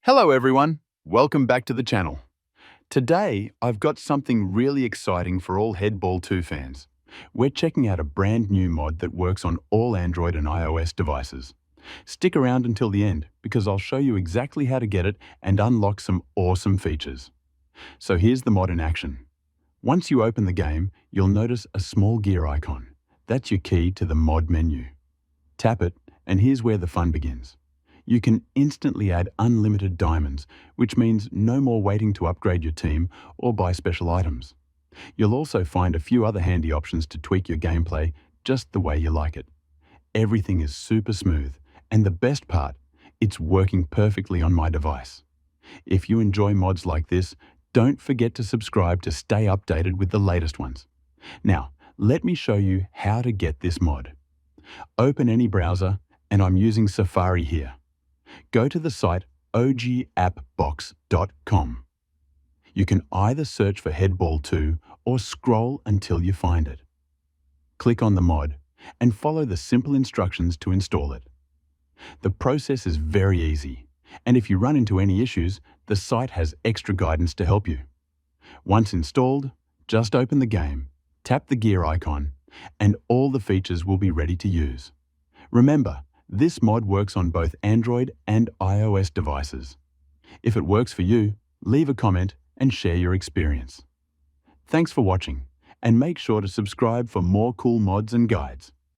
Hello everyone, welcome back to the channel. Today, I've got something really exciting for all Headball 2 fans. We're checking out a brand new mod that works on all Android and iOS devices. Stick around until the end because I'll show you exactly how to get it and unlock some awesome features. So here's the mod in action. Once you open the game, you'll notice a small gear icon. That's your key to the mod menu. Tap it, and here's where the fun begins. You can instantly add unlimited diamonds, which means no more waiting to upgrade your team or buy special items. You'll also find a few other handy options to tweak your gameplay just the way you like it. Everything is super smooth, and the best part, it's working perfectly on my device. If you enjoy mods like this, don't forget to subscribe to stay updated with the latest ones. Now, let me show you how to get this mod. Open any browser, and I'm using Safari here. Go to the site ogappbox.com. You can either search for Headball 2 or scroll until you find it. Click on the mod and follow the simple instructions to install it. The process is very easy, and if you run into any issues, the site has extra guidance to help you. Once installed, just open the game, tap the gear icon, and all the features will be ready to use. Remember, this mod works on both Android and iOS devices. If it works for you, leave a comment and share your experience. Thanks for watching, and make sure to subscribe for more cool mods and guides.